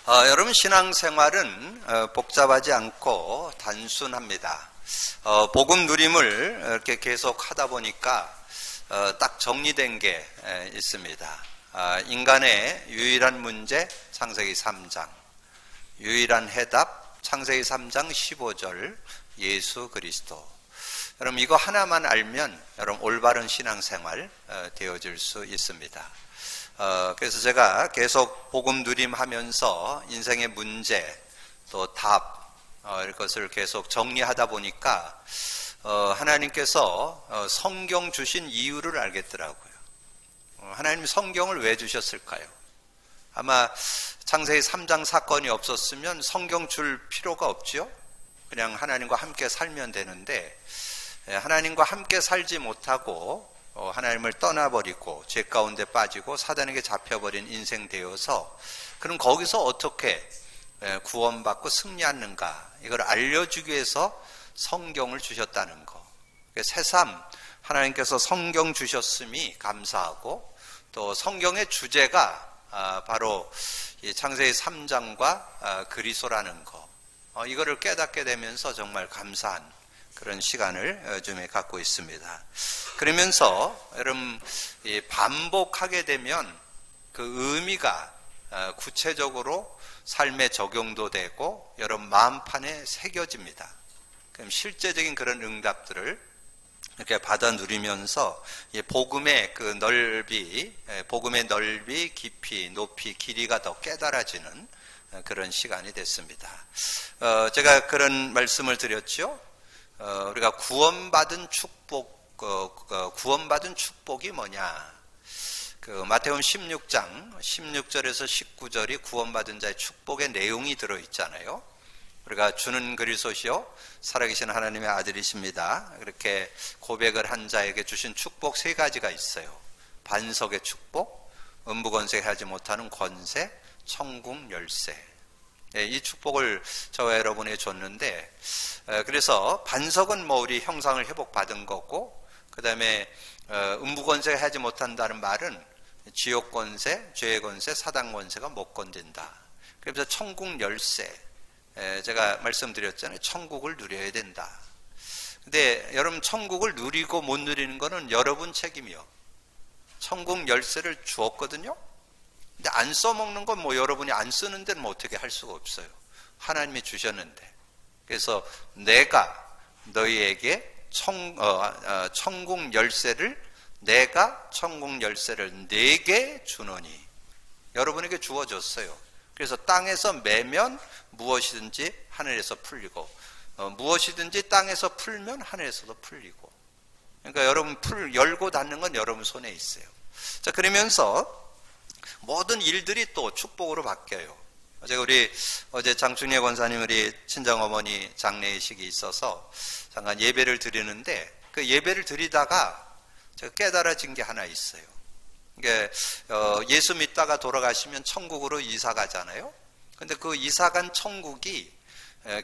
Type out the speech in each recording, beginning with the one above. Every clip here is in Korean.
여러분 신앙생활은 복잡하지 않고 단순합니다. 복음 누림을 이렇게 계속 하다 보니까 딱 정리된 게 있습니다. 인간의 유일한 문제 창세기 3장, 유일한 해답 창세기 3장 15절 예수 그리스도. 여러분 이거 하나만 알면 여러분 올바른 신앙생활 되어질 수 있습니다. 그래서 제가 계속 복음 누림하면서 인생의 문제 또 답 이것을 계속 정리하다 보니까 하나님께서 성경 주신 이유를 알겠더라고요. 하나님 성경을 왜 주셨을까요? 아마 창세기 3장 사건이 없었으면 성경 줄 필요가 없죠. 그냥 하나님과 함께 살면 되는데 하나님과 함께 살지 못하고 하나님을 떠나버리고 죄 가운데 빠지고 사단에게 잡혀버린 인생 되어서 그럼 거기서 어떻게 구원받고 승리하는가, 이걸 알려주기 위해서 성경을 주셨다는 거. 새삼 하나님께서 성경 주셨음이 감사하고, 또 성경의 주제가 바로 이 창세기 3장과 그리스도라는 거, 이거를 깨닫게 되면서 정말 감사한 그런 시간을 요즘에 갖고 있습니다. 그러면서 여러분 반복하게 되면 그 의미가 구체적으로 삶에 적용도 되고 여러분 마음판에 새겨집니다. 그럼 실제적인 그런 응답들을 이렇게 받아 누리면서 복음의 그 넓이, 복음의 넓이, 깊이, 높이, 길이가 더 깨달아지는 그런 시간이 됐습니다. 제가 그런 말씀을 드렸죠. 우리가 구원받은 축복, 구원받은 축복이 뭐냐? 마태복음 16장 16절에서 19절이 구원받은 자의 축복의 내용이 들어 있잖아요. 우리가 주는 그리스도시요 살아계신 하나님의 아들이십니다. 이렇게 고백을 한 자에게 주신 축복 세 가지가 있어요. 반석의 축복, 음부권세하지 못하는 권세, 천국 열쇠. 이 축복을 저와 여러분에게 줬는데, 그래서 반석은 우리 형상을 회복받은 거고, 그 다음에 음부권세가 하지 못한다는 말은 지옥 권세, 죄의 권세, 사단 권세가 못 건든다. 그래서 천국 열쇠, 제가 말씀드렸잖아요. 천국을 누려야 된다. 근데 여러분 천국을 누리고 못 누리는 거는 여러분 책임이요. 천국 열쇠를 주었거든요. 근데 안 써먹는 건 여러분이 안 쓰는 데는 어떻게 할 수가 없어요. 하나님이 주셨는데. 그래서 내가 너희에게 천국 열쇠를, 내가 천국 열쇠를 네게 주노니. 여러분에게 주어졌어요. 그래서 땅에서 매면 무엇이든지 하늘에서 풀리고, 무엇이든지 땅에서 풀면 하늘에서도 풀리고. 그러니까 여러분 열고 닫는 건 여러분 손에 있어요. 자, 그러면서 모든 일들이 또 축복으로 바뀌어요. 어제 장충래 권사님 우리 친정어머니 장례식이 있어서 잠깐 예배를 드리는데, 그 예배를 드리다가 제가 깨달아진 게 하나 있어요. 이게 예수 믿다가 돌아가시면 천국으로 이사 가잖아요. 근데 그 이사 간 천국이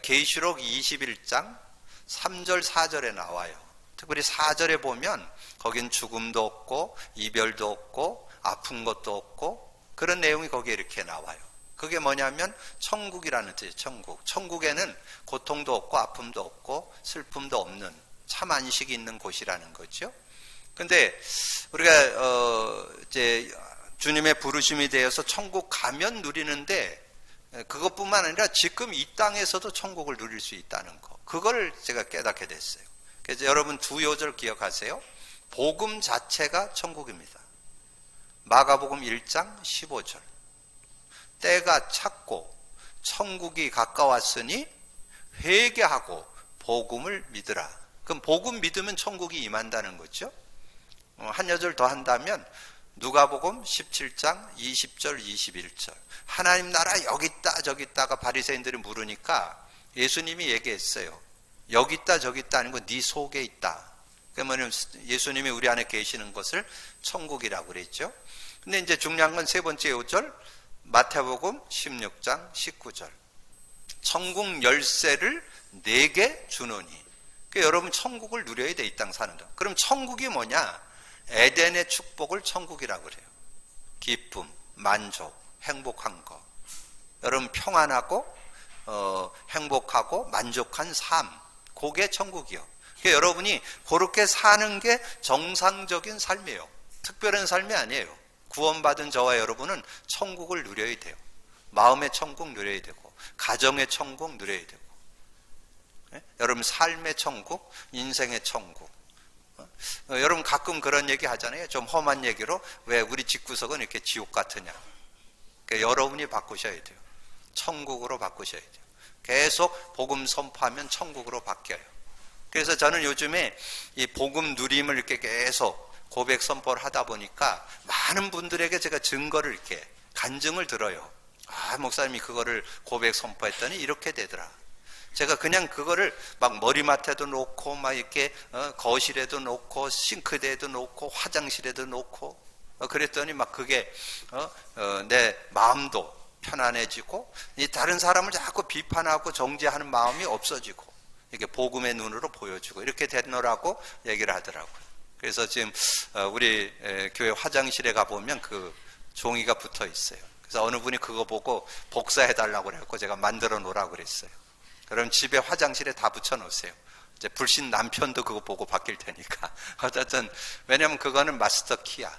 계시록 21장 3절 4절에 나와요. 특별히 4절에 보면 거긴 죽음도 없고 이별도 없고 아픈 것도 없고 그런 내용이 거기에 이렇게 나와요. 그게 뭐냐면 천국이라는 뜻이에요. 천국. 천국에는 고통도 없고 아픔도 없고 슬픔도 없는 참 안식이 있는 곳이라는 거죠. 근데 우리가 이제 주님의 부르심이 되어서 천국 가면 누리는데, 그것뿐만 아니라 지금 이 땅에서도 천국을 누릴 수 있다는 거, 그걸 제가 깨닫게 됐어요. 그래서 여러분 두 요절 기억하세요. 복음 자체가 천국입니다. 마가복음 1장 15절. 때가 찼고 천국이 가까웠으니 회개하고 복음을 믿으라. 그럼 복음 믿으면 천국이 임한다는 거죠. 한 여절 더 한다면 누가복음 17장 20절 21절. 하나님 나라 여기 있다 저기 있다가 바리새인들이 물으니까 예수님이 얘기했어요. 여기 있다 저기 있다 아니고 네 속에 있다. 그러면 예수님이 우리 안에 계시는 것을 천국이라고 그랬죠. 근데 이제 중요한 건 세 번째 요절, 마태복음 16장 19절. 천국 열쇠를 내게 주노니. 그러니까 여러분 천국을 누려야 돼, 이 땅 사는 동안. 그럼 천국이 뭐냐? 에덴의 축복을 천국이라고 그래요. 기쁨, 만족, 행복한 거. 여러분 평안하고 행복하고 만족한 삶, 그게 천국이요. 그러니까 여러분이 그렇게 사는 게 정상적인 삶이에요. 특별한 삶이 아니에요. 구원받은 저와 여러분은 천국을 누려야 돼요. 마음의 천국 누려야 되고, 가정의 천국 누려야 되고, 여러분 삶의 천국, 인생의 천국. 여러분 가끔 그런 얘기 하잖아요. 좀 험한 얘기로, 왜 우리 집구석은 이렇게 지옥 같으냐. 그러니까 여러분이 바꾸셔야 돼요. 천국으로 바꾸셔야 돼요. 계속 복음 선포하면 천국으로 바뀌어요. 그래서 저는 요즘에 이 복음 누림을 이렇게 계속 고백 선포를 하다 보니까 많은 분들에게 제가 증거를 이렇게 간증을 들어요. 아, 목사님이 그거를 고백 선포했더니 이렇게 되더라. 제가 그냥 그거를 막 머리맡에도 놓고 막 이렇게 거실에도 놓고 싱크대에도 놓고 화장실에도 놓고 그랬더니 막 그게 내 마음도 편안해지고 이 다른 사람을 자꾸 비판하고 정죄하는 마음이 없어지고 이렇게 복음의 눈으로 보여주고 이렇게 됐노라고 얘기를 하더라고요. 그래서 지금 우리 교회 화장실에 가보면 그 종이가 붙어 있어요. 그래서 어느 분이 그거 보고 복사해달라고 그래갖고 제가 만들어 놓으라고 그랬어요. 그럼 집에 화장실에 다 붙여 놓으세요. 이제 불신 남편도 그거 보고 바뀔 테니까. 어쨌든 왜냐하면 그거는 마스터 키야.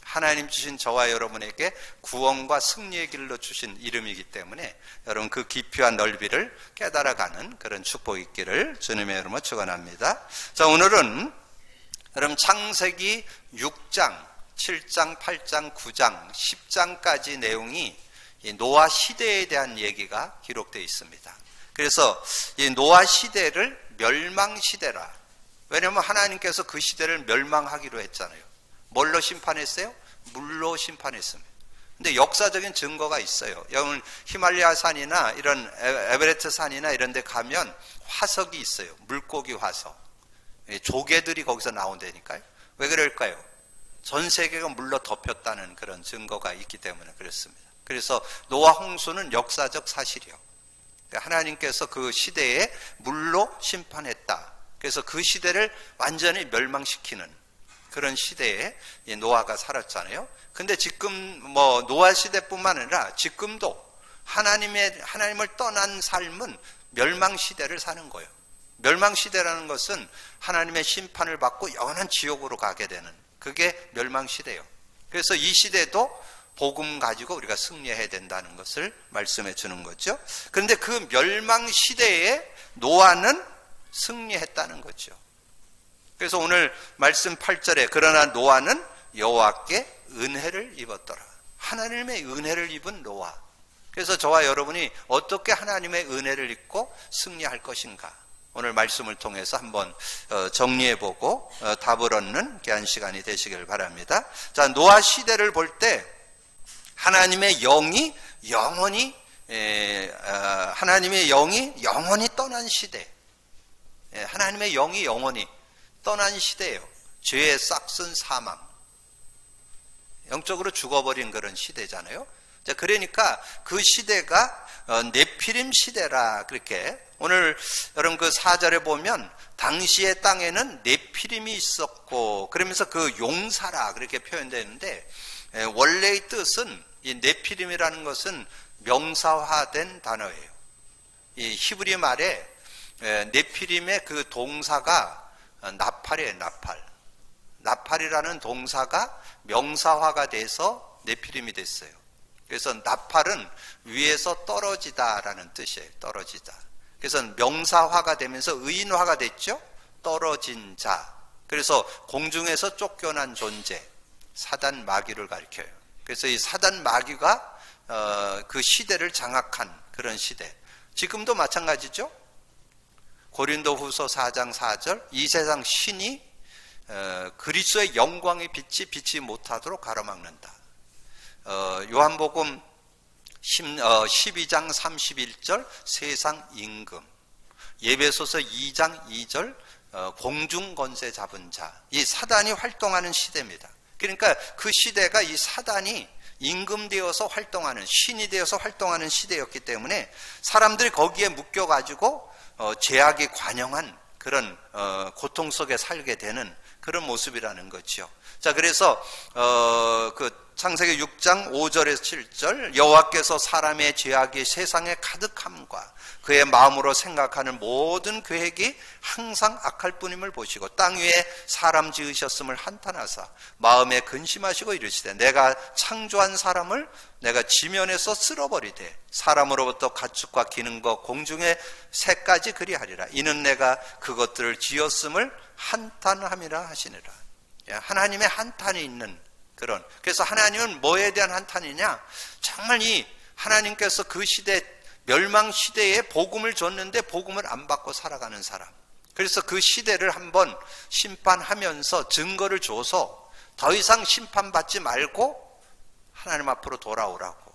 하나님 주신 저와 여러분에게 구원과 승리의 길로 주신 이름이기 때문에 여러분 그 깊이와 넓이를 깨달아가는 그런 축복이 있기를 주님의 이름으로 축원합니다. 자, 오늘은 여러분 창세기 6장, 7장, 8장, 9장, 10장까지 내용이 이 노아 시대에 대한 얘기가 기록되어 있습니다. 그래서 이 노아 시대를 멸망 시대라. 왜냐하면 하나님께서 그 시대를 멸망하기로 했잖아요. 뭘로 심판했어요? 물로 심판했습니다. 근데 역사적인 증거가 있어요. 여러분 히말라야 산이나 이런 에베레스트 산이나 이런 데 가면 화석이 있어요. 물고기 화석. 조개들이 거기서 나온다니까요. 왜 그럴까요? 전 세계가 물로 덮였다는 그런 증거가 있기 때문에 그렇습니다. 그래서 노아 홍수는 역사적 사실이요. 하나님께서 그 시대에 물로 심판했다. 그래서 그 시대를 완전히 멸망시키는 그런 시대에 노아가 살았잖아요. 근데 지금 뭐 노아 시대뿐만 아니라 지금도 하나님을 떠난 삶은 멸망 시대를 사는 거예요. 멸망 시대라는 것은 하나님의 심판을 받고 영원한 지옥으로 가게 되는 그게 멸망 시대예요. 그래서 이 시대도 복음 가지고 우리가 승리해야 된다는 것을 말씀해 주는 거죠. 그런데 그 멸망 시대에 노아는 승리했다는 거죠. 그래서 오늘 말씀 8절에 그러나 노아는 여호와께 은혜를 입었더라. 하나님의 은혜를 입은 노아. 그래서 저와 여러분이 어떻게 하나님의 은혜를 입고 승리할 것인가, 오늘 말씀을 통해서 한번 정리해보고 답을 얻는 귀한 시간이 되시길 바랍니다. 자, 노아 시대를 볼 때 하나님의 영이 영원히 떠난 시대. 하나님의 영이 영원히 떠난 시대예요. 죄의 싹슨 사망. 영적으로 죽어버린 그런 시대잖아요. 자, 그러니까 그 시대가 네피림 시대라 그렇게 오늘 여러분 그 4절에 보면 당시의 땅에는 네피림이 있었고 그러면서 그 용사라 그렇게 표현되는데 원래의 뜻은 이 네피림이라는 것은 명사화된 단어예요. 이 히브리 말에 네피림의 그 동사가 나팔이에요. 나팔이라는 동사가 명사화가 돼서 네피림이 됐어요. 그래서 나팔은 위에서 떨어지다라는 뜻이에요. 떨어지다. 그래서 명사화가 되면서 의인화가 됐죠. 떨어진 자. 그래서 공중에서 쫓겨난 존재, 사단 마귀를 가리켜요. 그래서 이 사단 마귀가 그 시대를 장악한 그런 시대. 지금도 마찬가지죠. 고린도후서 4장 4절 이 세상 신이 그리스도의 영광의 빛이 비치 못하도록 가로막는다. 요한복음 12장 31절 세상 임금, 예배소서 2장 2절 공중 권세 잡은 자. 이 사단이 활동하는 시대입니다. 그러니까 그 시대가 이 사단이 임금되어서 활동하는, 신이 되어서 활동하는 시대였기 때문에 사람들이 거기에 묶여가지고 죄악이 관영한 그런 고통 속에 살게 되는 그런 모습이라는 거죠. 자, 그래서 그 창세기 6장 5절에서 7절, 여호와께서 사람의 죄악이 세상에 가득함과 그의 마음으로 생각하는 모든 계획이 항상 악할 뿐임을 보시고 땅 위에 사람 지으셨음을 한탄하사 마음에 근심하시고 이르시되 내가 창조한 사람을 내가 지면에서 쓸어버리되 사람으로부터 가축과 기는 것 공중의 새까지 그리하리라. 이는 내가 그것들을 지었음을 한탄함이라 하시니라. 하나님의 한탄이 있는 그런, 그래서 하나님은 뭐에 대한 한탄이냐? 정말 이 하나님께서 그 시대, 멸망 시대에 복음을 줬는데 복음을 안 받고 살아가는 사람, 그래서 그 시대를 한번 심판하면서 증거를 줘서 더 이상 심판받지 말고 하나님 앞으로 돌아오라고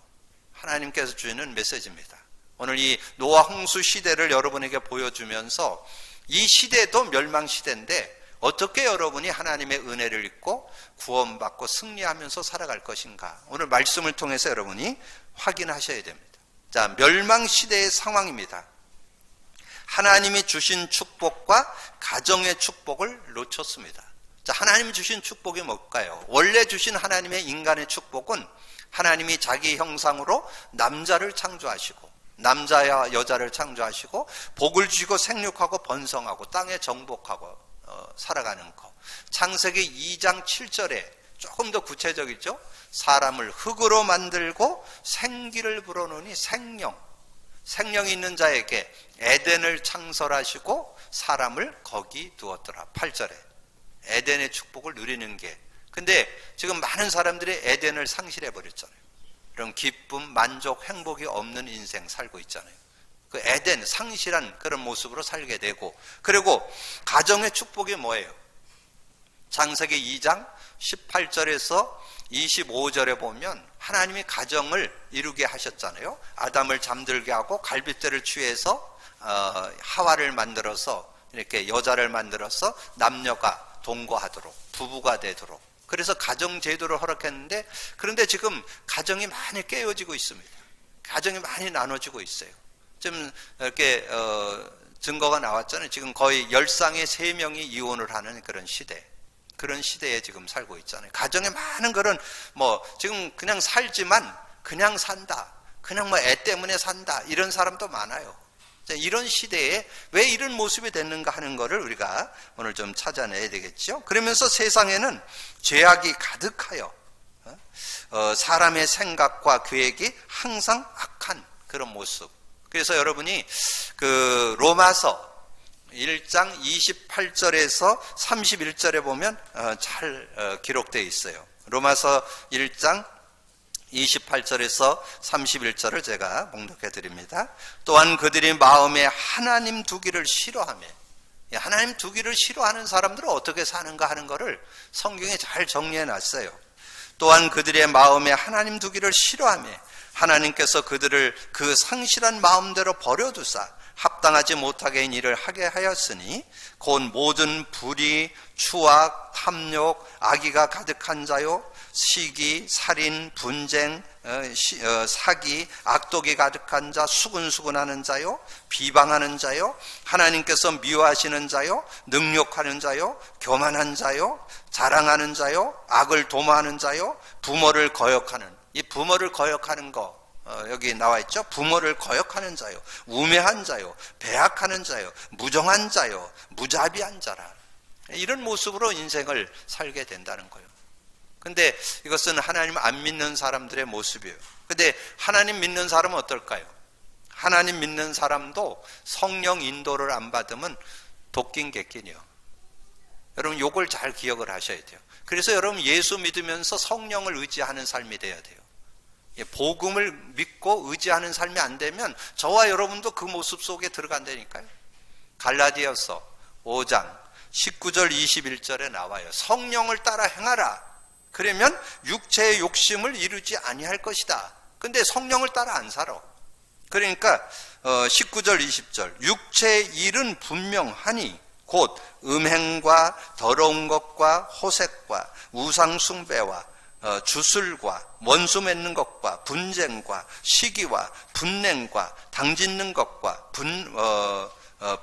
하나님께서 주시는 메시지입니다. 오늘 이 노아 홍수 시대를 여러분에게 보여주면서 이 시대도 멸망 시대인데 어떻게 여러분이 하나님의 은혜를 입고 구원받고 승리하면서 살아갈 것인가, 오늘 말씀을 통해서 여러분이 확인하셔야 됩니다. 자, 멸망 시대의 상황입니다. 하나님이 주신 축복과 가정의 축복을 놓쳤습니다. 자, 하나님이 주신 축복이 뭘까요? 원래 주신 하나님의 인간의 축복은 하나님이 자기 형상으로 남자를 창조하시고 남자와 여자를 창조하시고 복을 주시고 생육하고 번성하고 땅에 정복하고 살아가는 것. 창세기 2장 7절에 조금 더 구체적이죠. 사람을 흙으로 만들고 생기를 불어넣으니 생명이 있는 자에게 에덴을 창설하시고 사람을 거기 두었더라. 8절에 에덴의 축복을 누리는 게, 근데 지금 많은 사람들이 에덴을 상실해버렸잖아요. 이런 기쁨, 만족, 행복이 없는 인생 살고 있잖아요. 그 에덴, 상실한 그런 모습으로 살게 되고, 그리고 가정의 축복이 뭐예요? 창세기 2장 18절에서 25절에 보면 하나님이 가정을 이루게 하셨잖아요. 아담을 잠들게 하고 갈빗대를 취해서 하와를 만들어서 이렇게 여자를 만들어서 남녀가 동거하도록, 부부가 되도록, 그래서 가정 제도를 허락했는데, 그런데 지금 가정이 많이 깨어지고 있습니다. 가정이 많이 나눠지고 있어요. 지금 이렇게 증거가 나왔잖아요. 지금 거의 10쌍의 3명이 이혼을 하는 그런 시대, 그런 시대에 지금 살고 있잖아요. 가정에 많은 그런 지금 그냥 살지만 그냥 산다, 그냥 애 때문에 산다, 이런 사람도 많아요. 이런 시대에 왜 이런 모습이 됐는가 하는 것을 우리가 오늘 좀 찾아내야 되겠죠. 그러면서 세상에는 죄악이 가득하여 사람의 생각과 계획이 항상 악한 그런 모습. 그래서 여러분이 그 로마서 1장 28절에서 31절에 보면 잘 기록되어 있어요. 로마서 1장 28절에서 31절을 제가 봉독해 드립니다. 또한 그들이 마음에 하나님 두기를 싫어하며, 하나님 두기를 싫어하는 사람들은 어떻게 사는가 하는 것을 성경에 잘 정리해 놨어요. 또한 그들의 마음에 하나님 두기를 싫어하며 하나님께서 그들을 그 상실한 마음대로 버려두사 합당하지 못하게 한 일을 하게 하였으니 곧 모든 불의, 추악, 탐욕, 악의가 가득한 자요, 시기, 살인, 분쟁, 사기, 악독이 가득한 자, 수근수근하는 자요, 비방하는 자요, 하나님께서 미워하시는 자요, 능욕하는 자요, 교만한 자요, 자랑하는 자요, 악을 도모하는 자요, 부모를 거역하는, 이 부모를 거역하는 거 여기 나와 있죠. 부모를 거역하는 자요, 우매한 자요, 배악하는 자요, 무정한 자요, 무자비한 자라. 이런 모습으로 인생을 살게 된다는 거예요. 근데 이것은 하나님 안 믿는 사람들의 모습이에요. 근데 하나님 믿는 사람은 어떨까요? 하나님 믿는 사람도 성령 인도를 안 받으면 도끼인 객기니요. 여러분 요걸 잘 기억을 하셔야 돼요. 그래서 여러분 예수 믿으면서 성령을 의지하는 삶이 돼야 돼요. 복음을 믿고 의지하는 삶이 안 되면 저와 여러분도 그 모습 속에 들어간다니까요. 갈라디아서 5장 19절 21절에 나와요. 성령을 따라 행하라. 그러면 육체의 욕심을 이루지 아니할 것이다. 근데 성령을 따라 안 살아. 그러니까 19절 20절 육체의 일은 분명하니 곧 음행과 더러운 것과 호색과 우상숭배와 주술과 원수 맺는 것과 분쟁과 시기와 분냉과 당짓는 것과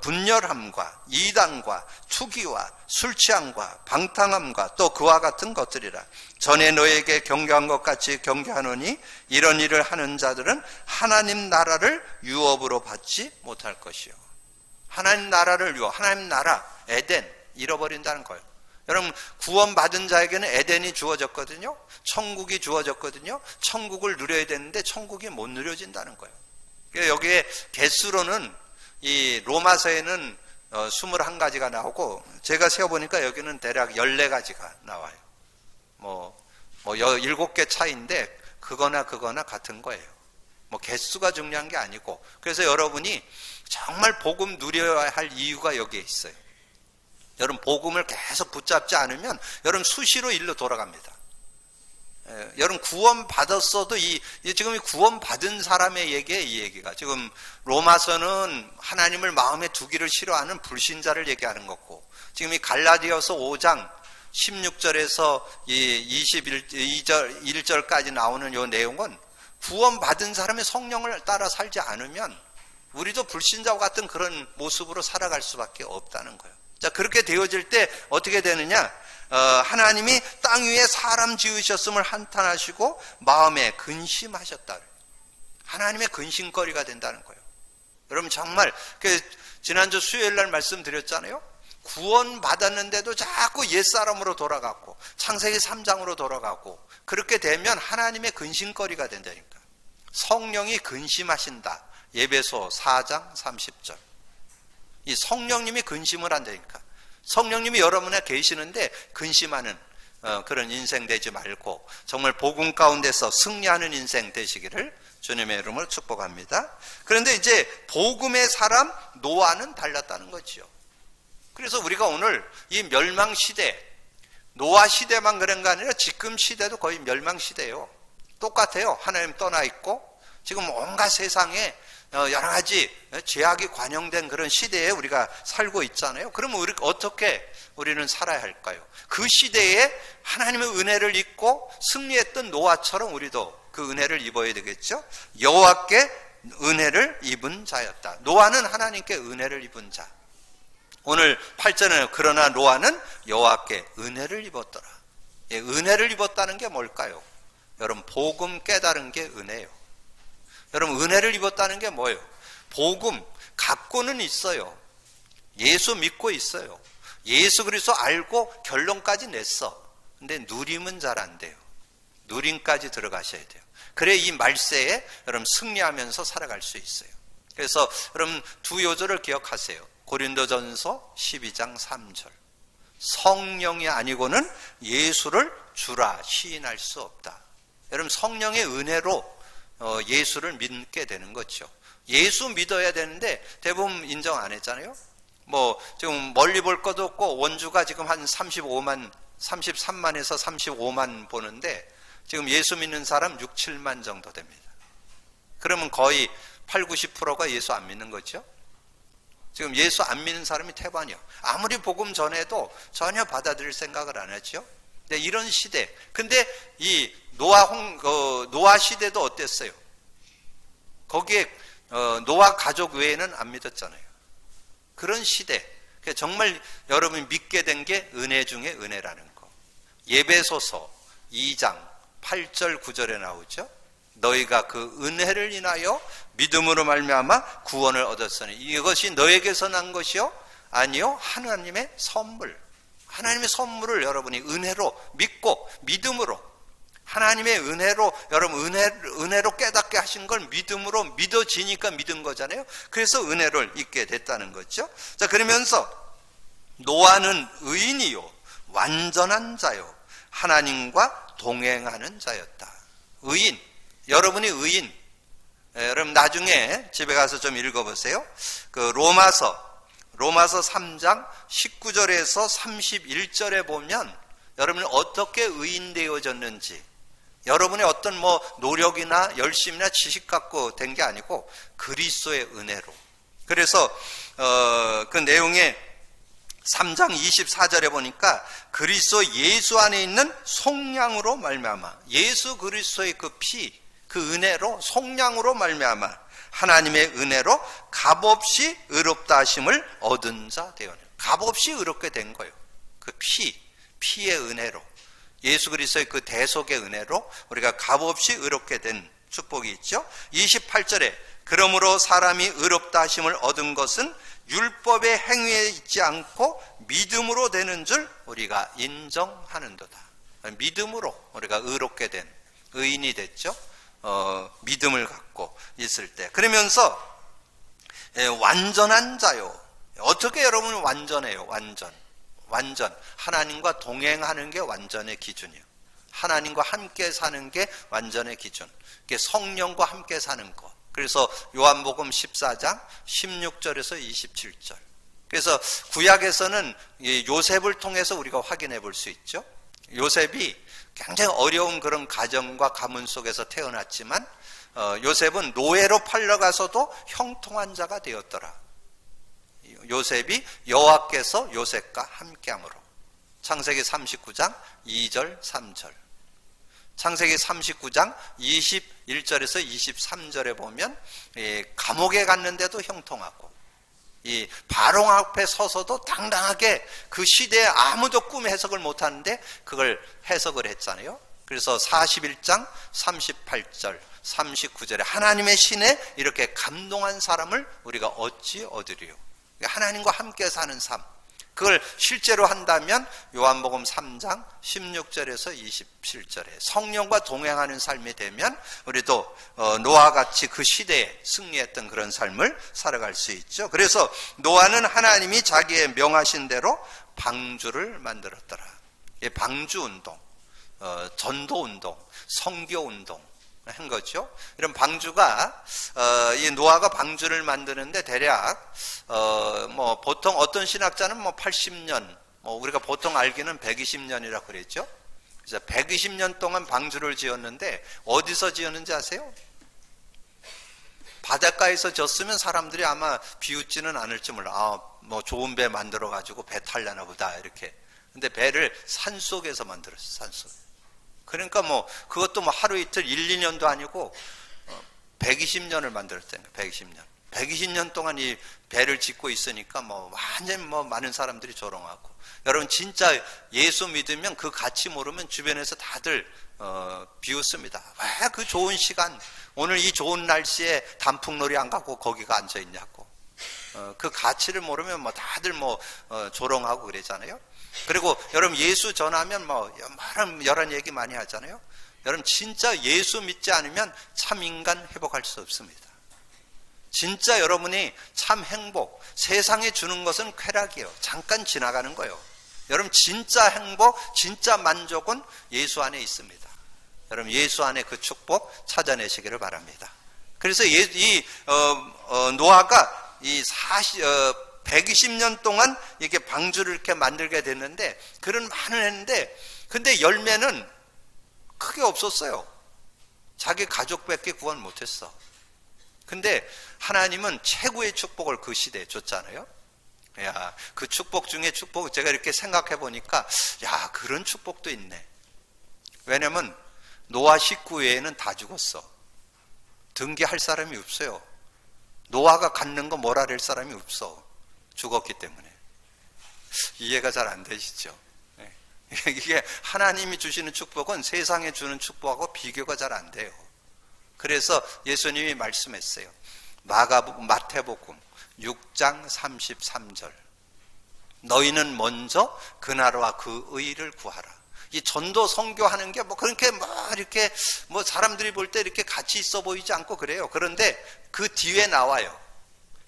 분열함과 이단과 투기와 술취함과 방탕함과 또 그와 같은 것들이라. 전에 너에게 경계한 것 같이 경계하노니 이런 일을 하는 자들은 하나님 나라를 유업으로 받지 못할 것이요. 하나님 나라를 유업, 하나님 나라, 에덴 잃어버린다는 거예요. 여러분, 구원받은 자에게는 에덴이 주어졌거든요. 천국이 주어졌거든요. 천국을 누려야 되는데 천국이 못 누려진다는 거예요. 여기에 개수로는 이 로마서에는 21가지가 나오고, 제가 세어보니까 여기는 대략 14가지가 나와요. 뭐 7개 차이인데 그거나 같은 거예요. 뭐 개수가 중요한 게 아니고. 그래서 여러분이 정말 복음 누려야 할 이유가 여기에 있어요. 여러분, 복음을 계속 붙잡지 않으면 여러분 수시로 일로 돌아갑니다. 여러분, 구원 받았어도 지금 이 구원 받은 사람의 얘기에 이 얘기가, 지금 로마서는 하나님을 마음에 두기를 싫어하는 불신자를 얘기하는 거고, 지금 이 갈라디아서 5장 16절에서 1절까지 나오는 이 내용은 구원 받은 사람의 성령을 따라 살지 않으면 우리도 불신자와 같은 그런 모습으로 살아갈 수밖에 없다는 거예요. 자, 그렇게 되어질 때 어떻게 되느냐? 하나님이 땅 위에 사람 지으셨음을 한탄하시고 마음에 근심하셨다. 하나님의 근심거리가 된다는 거예요. 여러분, 정말 지난주 수요일 날 말씀드렸잖아요. 구원 받았는데도 자꾸 옛사람으로 돌아가고 창세기 3장으로 돌아가고, 그렇게 되면 하나님의 근심거리가 된다니까. 성령이 근심하신다. 에베소 4장 30절. 이 성령님이 근심을 한다니까. 성령님이 여러분 에 계시는데 근심하는 그런 인생 되지 말고 정말 복음 가운데서 승리하는 인생 되시기를 주님의 이름으로 축복합니다. 그런데 이제 복음의 사람 노아는 달랐다는 거지요. 그래서 우리가 오늘 이 멸망 시대, 노아 시대만 그런 거 아니라 지금 시대도 거의 멸망 시대예요. 똑같아요. 하나님 떠나 있고 지금 온갖 세상에 여러 가지 죄악이 관영된 그런 시대에 우리가 살고 있잖아요. 그러면 어떻게 우리는 살아야 할까요? 그 시대에 하나님의 은혜를 입고 승리했던 노아처럼 우리도 그 은혜를 입어야 되겠죠. 여호와께 은혜를 입은 자였다. 노아는 하나님께 은혜를 입은 자. 오늘 8절에는 그러나 노아는 여호와께 은혜를 입었더라. 은혜를 입었다는 게 뭘까요? 여러분, 복음 깨달은 게 은혜예요. 여러분, 은혜를 입었다는 게 뭐예요? 복음 갖고는 있어요. 예수 믿고 있어요. 예수 그리스도 알고 결론까지 냈어. 근데 누림은 잘 안 돼요. 누림까지 들어가셔야 돼요. 그래 이 말세에 여러분 승리하면서 살아갈 수 있어요. 그래서 여러분 두 요절을 기억하세요. 고린도전서 12장 3절. 성령이 아니고는 예수를 주라 시인할 수 없다. 여러분, 성령의 은혜로 예수를 믿게 되는 거죠. 예수 믿어야 되는데 대부분 인정 안 했잖아요. 지금 멀리 볼 것도 없고 원주가 지금 한 33만에서 35만 보는데 지금 예수 믿는 사람 6, 7만 정도 됩니다. 그러면 거의 8, 90%가 예수 안 믿는 거죠. 지금 예수 안 믿는 사람이 태반이요. 아무리 복음 전해도 전혀 받아들일 생각을 안 하죠. 근데 이런 시대. 근데 이 노아 시대도 어땠어요? 거기에 노아 가족 외에는 안 믿었잖아요. 그런 시대. 정말 여러분이 믿게 된 게 은혜 중에 은혜라는 거. 예배소서 2장 8절 9절에 나오죠. 너희가 그 은혜를 인하여 믿음으로 말미암아 구원을 얻었으니 이것이 너에게서 난 것이요 아니요 하나님의 선물. 하나님의 선물을 여러분이 은혜로 믿고 믿음으로, 하나님의 은혜로 여러분 은혜로 깨닫게 하신 걸 믿음으로 믿어지니까 믿은 거잖아요. 그래서 은혜를 잊게 됐다는 거죠. 자, 그러면서 노아는 의인이요 완전한 자요 하나님과 동행하는 자였다. 의인. 여러분이 의인. 여러분 나중에 집에 가서 좀 읽어보세요. 그 로마서 3장 19절에서 31절에 보면 여러분이 어떻게 의인 되어졌는지, 여러분의 어떤 노력이나 열심이나 지식 갖고 된 게 아니고 그리스도의 은혜로. 그래서 그 내용에 3장 24절에 보니까 그리스도 예수 안에 있는 속량으로 말미암아, 예수 그리스도의 그 피, 그 은혜로 속량으로 말미암아 하나님의 은혜로 값없이 의롭다 하심을 얻은 자 되었느니라. 값없이 의롭게 된 거예요. 그 피의 은혜로, 예수 그리스도의 그 대속의 은혜로 우리가 값없이 의롭게 된 축복이 있죠. 28절에 그러므로 사람이 의롭다 하심을 얻은 것은 율법의 행위에 있지 않고 믿음으로 되는 줄 우리가 인정하는도다. 믿음으로 우리가 의롭게 된 의인이 됐죠. 믿음을 갖고 있을 때. 그러면서 완전한 자요. 어떻게 여러분 완전해요? 완전. 하나님과 동행하는 게 완전의 기준이에요. 하나님과 함께 사는 게 완전의 기준. 그게 성령과 함께 사는 거. 그래서 요한복음 14장 16절에서 27절. 그래서 구약에서는 요셉을 통해서 우리가 확인해 볼 수 있죠. 요셉이 굉장히 어려운 그런 가정과 가문 속에서 태어났지만 요셉은 노예로 팔려가서도 형통한 자가 되었더라. 요셉이 여호와께서 요셉과 함께함으로. 창세기 39장 2절 3절. 창세기 39장 21절에서 23절에 보면 감옥에 갔는데도 형통하고, 이 바로 앞에 서서도 당당하게 그 시대에 아무도 꿈 해석을 못하는데 그걸 해석을 했잖아요. 그래서 41장 38절 39절에 하나님의 신에 이렇게 감동한 사람을 우리가 어찌 얻으리요. 하나님과 함께 사는 삶, 그걸 실제로 한다면 요한복음 3장 16절에서 27절에 성령과 동행하는 삶이 되면 우리도 노아와 같이 그 시대에 승리했던 그런 삶을 살아갈 수 있죠. 그래서 노아는 하나님이 자기의 명하신 대로 방주를 만들었더라. 방주운동, 전도운동, 선교운동 한 거죠. 이런 방주가 이 노아가 방주를 만드는데 대략 뭐 보통 어떤 신학자는 뭐 80년, 뭐 우리가 보통 알기는 120년이라고 그랬죠. 그래서 120년 동안 방주를 지었는데 어디서 지었는지 아세요? 바닷가에서 졌으면 사람들이 아마 비웃지는 않을지 몰라. 뭐 좋은 배 만들어 가지고 배 탈려나 보다 이렇게. 근데 배를 산속에서 만들었어. 산속. 그러니까 뭐 그것도 뭐 하루 이틀 1, 2년도 아니고 120년을 만들었다니까. 120년 동안 이 배를 짓고 있으니까 뭐 완전 뭐 많은 사람들이 조롱하고. 여러분 진짜 예수 믿으면 그 가치 모르면 주변에서 다들 비웃습니다. 왜 그 좋은 시간, 오늘 이 좋은 날씨에 단풍놀이 안 가고 거기가 앉아 있냐고. 그 가치를 모르면 뭐 다들 뭐 조롱하고 그러잖아요. 그리고 여러분 예수 전하면 뭐 여러 얘기 많이 하잖아요. 여러분 진짜 예수 믿지 않으면 참 인간 회복할 수 없습니다. 진짜 여러분이 참 행복, 세상에 주는 것은 쾌락이에요. 잠깐 지나가는 거예요. 여러분 진짜 행복, 진짜 만족은 예수 안에 있습니다. 여러분 예수 안에 그 축복 찾아내시기를 바랍니다. 그래서 노아가 이 120년 동안 이렇게 방주를 이렇게 만들게 됐는데, 그런 많은 했는데, 근데 열매는 크게 없었어요. 자기 가족밖에 구원 못했어. 근데 하나님은 최고의 축복을 그 시대에 줬잖아요. 야, 그 축복 중에 축복, 제가 이렇게 생각해 보니까, 야, 그런 축복도 있네. 왜냐면 노아 식구 외에는 다 죽었어. 등기할 사람이 없어요. 노아가 갖는 거 뭐라 할 사람이 없어. 죽었기 때문에. 이해가 잘 안 되시죠? 이게 하나님이 주시는 축복은 세상에 주는 축복하고 비교가 잘 안 돼요. 그래서 예수님이 말씀했어요. 마태복음 6장 33절. 너희는 먼저 그 나라와 그 의를 구하라. 이 전도 선교하는 게 뭐 그렇게 이렇게 뭐 사람들이 볼 때 이렇게 가치 있어 보이지 않고 그래요. 그런데 그 뒤에 나와요.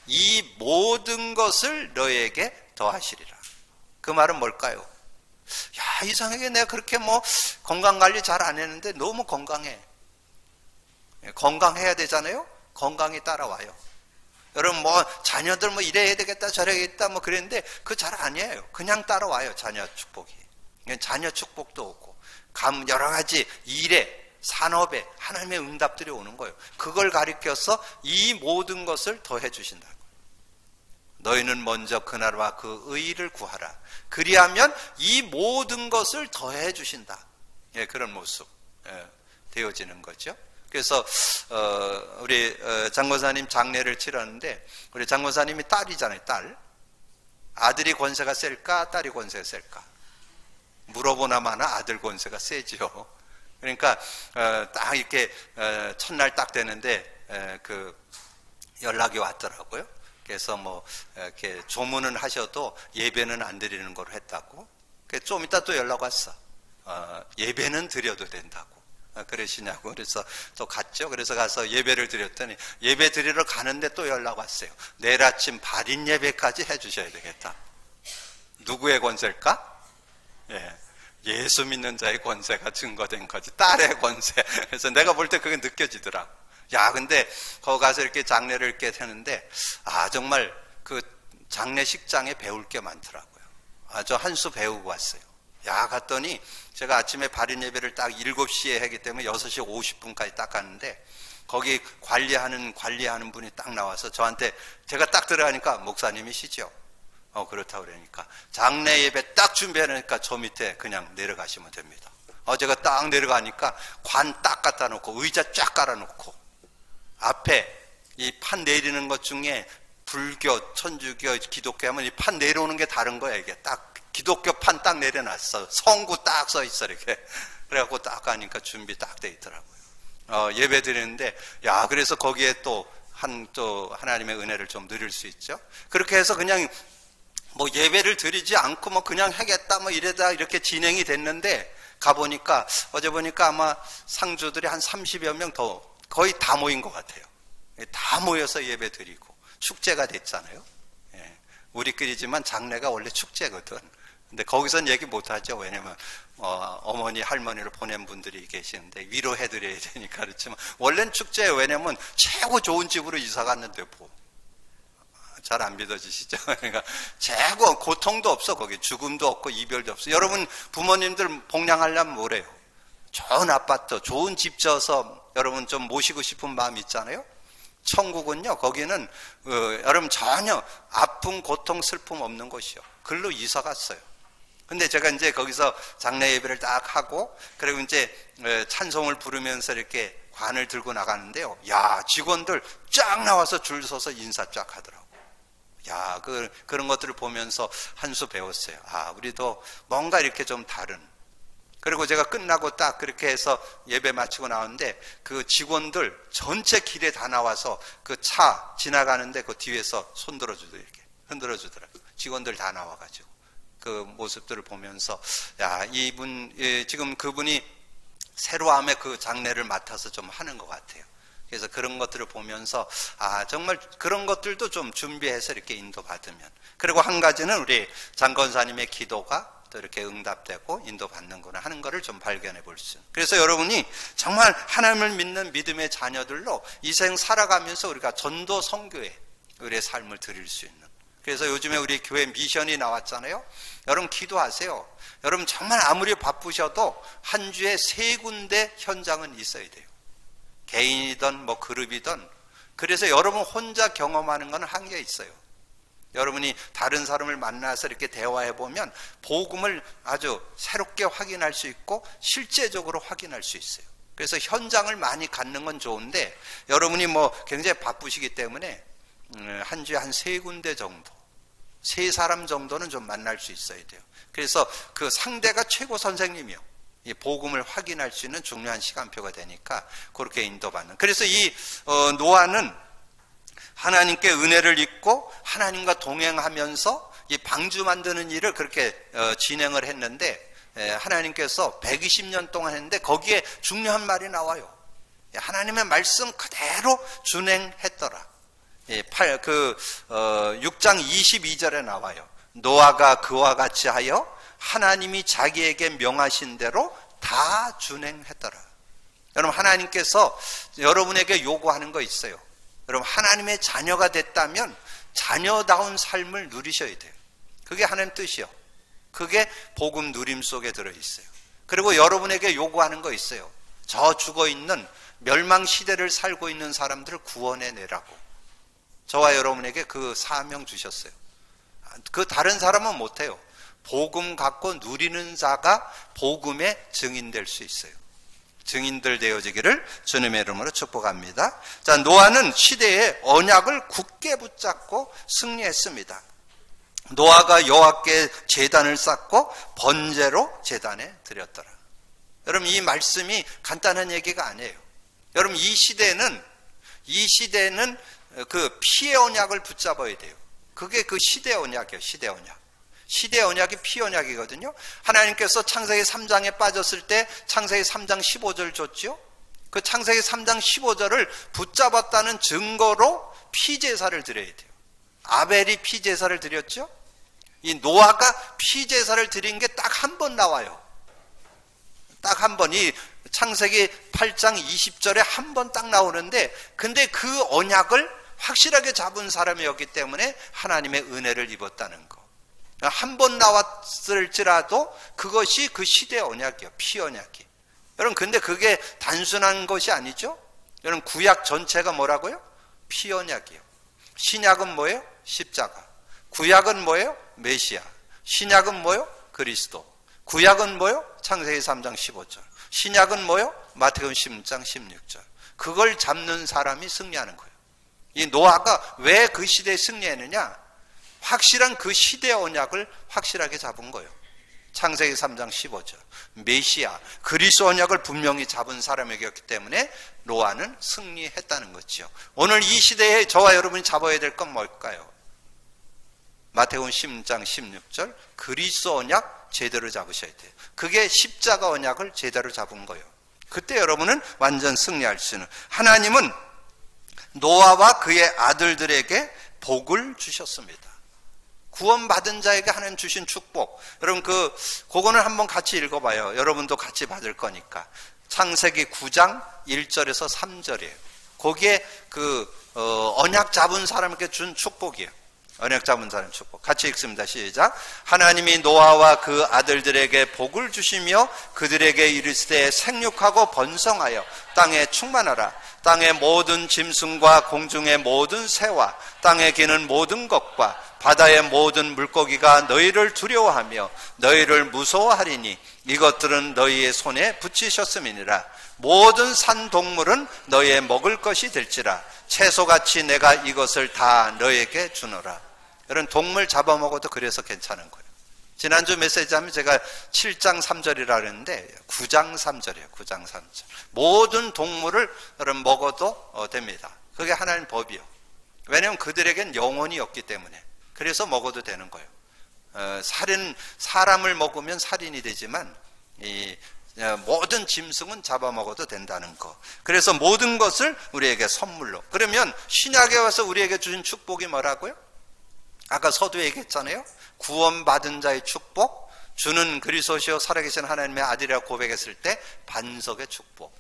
이 모든 것을 너에게 더하시리라. 그 말은 뭘까요? 야, 이상하게 내가 그렇게 뭐 건강 관리 잘 안 했는데 너무 건강해. 건강해야 되잖아요. 건강이 따라와요. 여러분 뭐 자녀들 뭐 이래야 되겠다 저래야겠다 뭐 그랬는데 그 잘 아니에요. 그냥 따라와요. 자녀 축복이. 자녀 축복도 오고 여러 가지 일에 산업에 하나님의 응답들이 오는 거예요. 그걸 가리켜서 이 모든 것을 더해 주신다고. 너희는 먼저 그 나라와 그 의를 구하라. 그리하면 이 모든 것을 더해 주신다. 예, 그런 모습 되어지는 거죠. 그래서 우리 장권사님 장례를 치렀는데 우리 장권사님이 딸이잖아요. 딸. 아들이 권세가 셀까 딸이 권세가 셀까? 물어보나마나 아들 권세가 세지요. 그러니까 딱 이렇게 첫날 딱 되는데 그 연락이 왔더라고요. 그래서 뭐 이렇게 조문은 하셔도 예배는 안 드리는 걸로 했다고. 좀 이따 또 연락 왔어. 예배는 드려도 된다고. 그러시냐고. 그래서 또 갔죠. 그래서 가서 예배를 드렸더니 예배 드리러 가는데 또 연락 왔어요. 내일 아침 발인 예배까지 해주셔야 되겠다. 누구의 권세일까? 예수 믿는 자의 권세가 증거된 거지. 딸의 권세. 그래서 내가 볼 때 그게 느껴지더라. 야, 근데 거기 가서 이렇게 장례를 이렇게 하는데 정말 그 장례식장에 배울 게 많더라고요. 저 한 수 배우고 왔어요. 야, 갔더니 제가 아침에 발인 예배를 딱 7시에 하기 때문에 6시 50분까지 딱 갔는데 거기 관리하는 분이 딱 나와서 저한테 제가 딱 들어가니까 목사님이시죠? 그렇다고 그러니까 장례 예배 딱 준비하니까 저 밑에 그냥 내려가시면 됩니다. 제가 딱 내려가니까 관 딱 갖다 놓고 의자 쫙 깔아놓고 앞에 이 판 내리는 것 중에 불교, 천주교, 기독교 하면 이 판 내려오는 게 다른 거야. 이게 딱 기독교 판 딱 내려놨어. 성구 딱 써 있어 이렇게. 그래갖고 딱 가니까 준비 딱 돼 있더라고요. 예배 드리는데 야, 그래서 거기에 또 하나님의 은혜를 좀 누릴 수 있죠. 그렇게 해서 그냥 뭐 예배를 드리지 않고 뭐 그냥 하겠다 뭐 이러다 이렇게 진행이 됐는데 가보니까 어제 보니까 아마 상주들이 한 30여 명 더 거의 다 모인 것 같아요. 다 모여서 예배 드리고 축제가 됐잖아요. 우리끼리지만 장례가 원래 축제거든. 근데 거기선 얘기 못하죠. 왜냐면 어머니 할머니를 보낸 분들이 계시는데 위로해드려야 되니까. 그렇지만 원래는 축제예요. 왜냐면 최고 좋은 집으로 이사 갔는데 잘 안 믿어지시죠? 그러니까 최고 고통도 없어. 거기 죽음도 없고 이별도 없어. 여러분 부모님들 복량하려면 뭐래요? 좋은 아파트, 좋은 집 지어서 여러분 좀 모시고 싶은 마음 있잖아요. 천국은요, 거기는 여러분 전혀 아픔, 고통, 슬픔 없는 곳이요. 글로 이사 갔어요. 근데 제가 이제 거기서 장례 예배를 딱 하고 그리고 이제 찬송을 부르면서 이렇게 관을 들고 나가는데요. 야, 직원들 쫙 나와서 줄 서서 인사 쫙 하더라고. 야, 그런 것들을 보면서 한 수 배웠어요. 우리도 뭔가 이렇게 좀 다른. 그리고 제가 끝나고 딱 그렇게 해서 예배 마치고 나오는데 그 직원들 전체 길에 다 나와서 그 차 지나가는데 그 뒤에서 손 들어주더라고요. 이렇게 흔들어 주더라고요. 직원들 다 나와가지고 그 모습들을 보면서 야, 지금 그분이 새로움의 그 장례를 맡아서 좀 하는 것 같아요. 그래서 그런 것들을 보면서 정말 그런 것들도 좀 준비해서 이렇게 인도받으면. 그리고 한 가지는 우리 장권사님의 기도가 또 이렇게 응답되고 인도받는구나 하는 것을 좀 발견해 볼 수 있는. 그래서 여러분이 정말 하나님을 믿는 믿음의 자녀들로 이 생 살아가면서 우리가 전도 선교에 우리의 삶을 드릴 수 있는. 그래서 요즘에 우리 교회 미션이 나왔잖아요. 여러분 기도하세요. 여러분 정말 아무리 바쁘셔도 한 주에 3군데 현장은 있어야 돼요. 개인이든 뭐 그룹이든. 그래서 여러분 혼자 경험하는 건 한계 있어요. 여러분이 다른 사람을 만나서 이렇게 대화해 보면 복음을 아주 새롭게 확인할 수 있고 실제적으로 확인할 수 있어요. 그래서 현장을 많이 갖는 건 좋은데 여러분이 뭐 굉장히 바쁘시기 때문에 한 주에 한 3군데 정도, 3사람 정도는 좀 만날 수 있어야 돼요. 그래서 그 상대가 최고 선생님이요. 이 복음을 확인할 수 있는 중요한 시간표가 되니까 그렇게 인도받는. 그래서 이 노아는 하나님께 은혜를 입고 하나님과 동행하면서 이 방주 만드는 일을 그렇게 진행을 했는데 하나님께서 120년 동안 했는데 거기에 중요한 말이 나와요. 하나님의 말씀 그대로 준행했더라. 6장 22절에 나와요. 노아가 그와 같이 하여 하나님이 자기에게 명하신 대로 다 준행했더라. 여러분 하나님께서 여러분에게 요구하는 거 있어요. 여러분 하나님의 자녀가 됐다면 자녀다운 삶을 누리셔야 돼요. 그게 하나님 뜻이요. 그게 복음 누림 속에 들어있어요. 그리고 여러분에게 요구하는 거 있어요. 저 죽어있는 멸망시대를 살고 있는 사람들을 구원해내라고. 저와 여러분에게 그 사명 주셨어요. 그 다른 사람은 못해요. 복음 갖고 누리는 자가 복음의 증인될 수 있어요. 증인들 되어지기를 주님의 이름으로 축복합니다. 자, 노아는 시대의 언약을 굳게 붙잡고 승리했습니다. 노아가 여호와께 제단을 쌓고 번제로 제단에 드렸더라. 여러분, 이 말씀이 간단한 얘기가 아니에요. 여러분, 이 시대는 그 피의 언약을 붙잡아야 돼요. 그게 그 시대 언약이에요. 시대 언약. 시대 언약이 피 언약이거든요. 하나님께서 창세기 3장에 빠졌을 때 창세기 3장 15절 줬죠. 그 창세기 3장 15절을 붙잡았다는 증거로 피 제사를 드려야 돼요. 아벨이 피 제사를 드렸죠. 이 노아가 피 제사를 드린 게 딱 한 번 나와요. 딱 한 번. 이 창세기 8장 20절에 한 번 딱 나오는데, 근데 그 언약을 확실하게 잡은 사람이었기 때문에 하나님의 은혜를 입었다는 거. 한 번 나왔을지라도 그것이 그 시대 언약이에요. 피 언약이. 여러분, 근데 그게 단순한 것이 아니죠. 여러분, 구약 전체가 뭐라고요? 피 언약이에요. 신약은 뭐예요? 십자가. 구약은 뭐예요? 메시아. 신약은 뭐예요? 그리스도. 구약은 뭐예요? 창세기 3장 15절. 신약은 뭐예요? 마태복음 10장 16절. 그걸 잡는 사람이 승리하는 거예요. 이 노아가 왜 그 시대에 승리했느냐? 확실한 그 시대 언약을 확실하게 잡은 거예요. 창세기 3장 15절. 메시아, 그리스도 언약을 분명히 잡은 사람이었기 때문에 노아는 승리했다는 거죠. 오늘 이 시대에 저와 여러분이 잡아야 될 건 뭘까요? 마태복음 10장 16절. 그리스도 언약 제대로 잡으셔야 돼요. 그게 십자가 언약을 제대로 잡은 거예요. 그때 여러분은 완전 승리할 수 있는. 하나님은 노아와 그의 아들들에게 복을 주셨습니다. 구원받은 자에게 하나님 주신 축복. 여러분, 그거는 한번 같이 읽어봐요. 여러분도 같이 받을 거니까. 창세기 9장 1절에서 3절이에요. 거기에 언약 잡은 사람에게 준 축복이에요. 언약 잡은 사람 축복. 같이 읽습니다. 시작. 하나님이 노아와 그 아들들에게 복을 주시며 그들에게 이르시되 생육하고 번성하여 땅에 충만하라. 땅의 모든 짐승과 공중의 모든 새와 땅에 기는 모든 것과 바다의 모든 물고기가 너희를 두려워하며 너희를 무서워하리니 이것들은 너희의 손에 붙이셨음이니라. 모든 산 동물은 너희의 먹을 것이 될지라. 채소같이 내가 이것을 다 너희에게 주노라. 여러분, 동물 잡아먹어도 그래서 괜찮은 거예요. 지난주 메시지 하면 제가 7장 3절이라 그랬는데 9장 3절이에요. 9장 3절. 모든 동물을 여러분 먹어도 됩니다. 그게 하나님 법이요. 왜냐하면 그들에겐 영혼이 없기 때문에. 그래서 먹어도 되는 거예요. 사람을 먹으면 살인이 되지만 모든 짐승은 잡아먹어도 된다는 거. 그래서 모든 것을 우리에게 선물로. 그러면 신약에 와서 우리에게 주신 축복이 뭐라고요? 아까 서두에 얘기했잖아요. 구원받은 자의 축복, 주는 그리스도시요 살아계신 하나님의 아들이라고 고백했을 때 반석의 축복,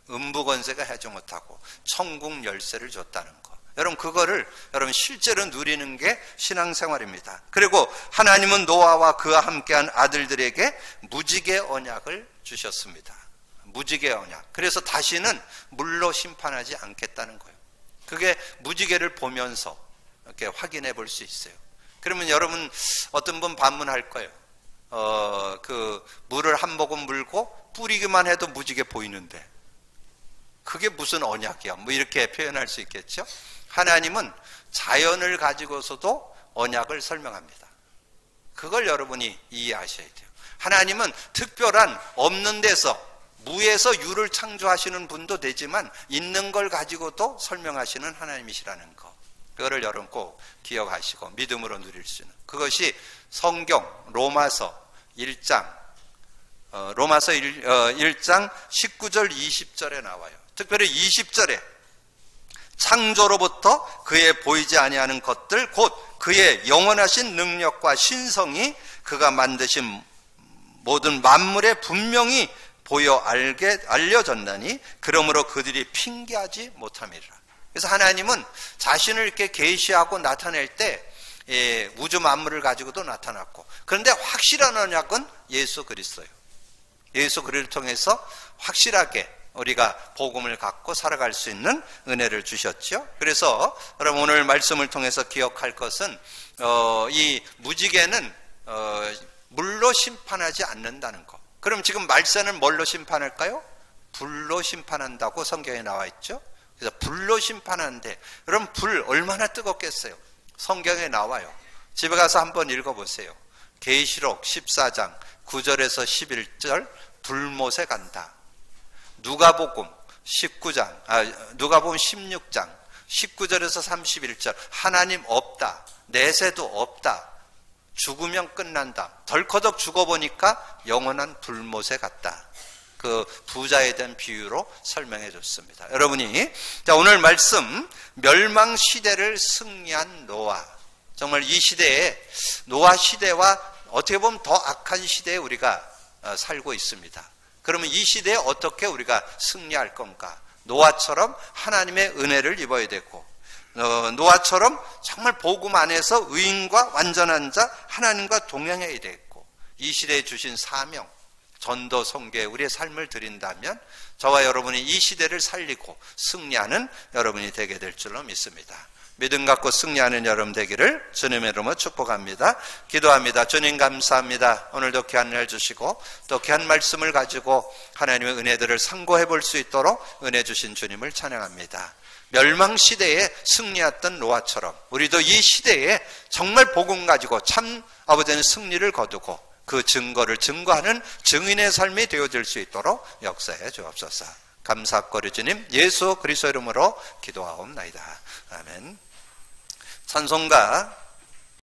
음부권세가 해지 못하고 천국 열쇠를 줬다는 거. 여러분, 그거를 여러분 실제로 누리는 게 신앙생활입니다. 그리고 하나님은 노아와 그와 함께한 아들들에게 무지개 언약을 주셨습니다. 무지개 언약. 그래서 다시는 물로 심판하지 않겠다는 거예요. 그게 무지개를 보면서 이렇게 확인해 볼 수 있어요. 그러면 여러분, 어떤 분 반문할 거예요. 물을 한 모금 물고 뿌리기만 해도 무지개 보이는데 그게 무슨 언약이야? 뭐 이렇게 표현할 수 있겠죠? 하나님은 자연을 가지고서도 언약을 설명합니다. 그걸 여러분이 이해하셔야 돼요. 하나님은 특별한 없는 데서 무에서 유를 창조하시는 분도 되지만 있는 걸 가지고도 설명하시는 하나님이시라는 거. 그거를 여러분 꼭 기억하시고 믿음으로 누릴 수 있는. 그것이 성경 로마서 1장 19절 20절에 나와요. 특별히 20절에 창조로부터 그의 보이지 아니하는 것들 곧 그의 영원하신 능력과 신성이 그가 만드신 모든 만물에 분명히 보여 알려졌나니 그러므로 그들이 핑계하지 못함이라. 그래서 하나님은 자신을 이렇게 계시하고 나타낼 때 우주 만물을 가지고도 나타났고, 그런데 확실한 언약은 예수 그리스도예요. 예수 그리스도를 통해서 확실하게 우리가 복음을 갖고 살아갈 수 있는 은혜를 주셨죠. 그래서 여러분, 오늘 말씀을 통해서 기억할 것은 이 무지개는 물로 심판하지 않는다는 거. 그럼 지금 말세는 뭘로 심판할까요? 불로 심판한다고 성경에 나와 있죠. 그래서 불로 심판하는데, 여러분 불 얼마나 뜨겁겠어요. 성경에 나와요. 집에 가서 한번 읽어보세요. 계시록 14장 9절에서 11절 불못에 간다. 누가복음 16장 19절에서 31절 하나님 없다. 내세도 없다. 죽으면 끝난다. 덜커덕 죽어보니까 영원한 불못에 갔다. 그 부자에 대한 비유로 설명해 줬습니다. 여러분이 자 오늘 말씀 멸망 시대를 승리한 노아. 정말 이 시대에 노아 시대와 어떻게 보면 더 악한 시대에 우리가 살고 있습니다. 그러면 이 시대에 어떻게 우리가 승리할 건가? 노아처럼 하나님의 은혜를 입어야 되고, 노아처럼 정말 복음 안에서 의인과 완전한 자 하나님과 동행해야 되고, 이 시대에 주신 사명, 전도, 선교에 우리의 삶을 드린다면 저와 여러분이 이 시대를 살리고 승리하는 여러분이 되게 될 줄로 믿습니다. 믿음 갖고 승리하는 여러분 되기를 주님의 이름으로 축복합니다. 기도합니다. 주님 감사합니다. 오늘도 귀한 일 주시고 또 귀한 말씀을 가지고 하나님의 은혜들을 상고해 볼 수 있도록 은혜 주신 주님을 찬양합니다. 멸망시대에 승리했던 노아처럼 우리도 이 시대에 정말 복음 가지고 참 아버지는 승리를 거두고 그 증거를 증거하는 증인의 삶이 되어질 수 있도록 역사해 주옵소서. 감사거리 주님 예수 그리스도 이름으로 기도하옵나이다. 아멘. 찬송가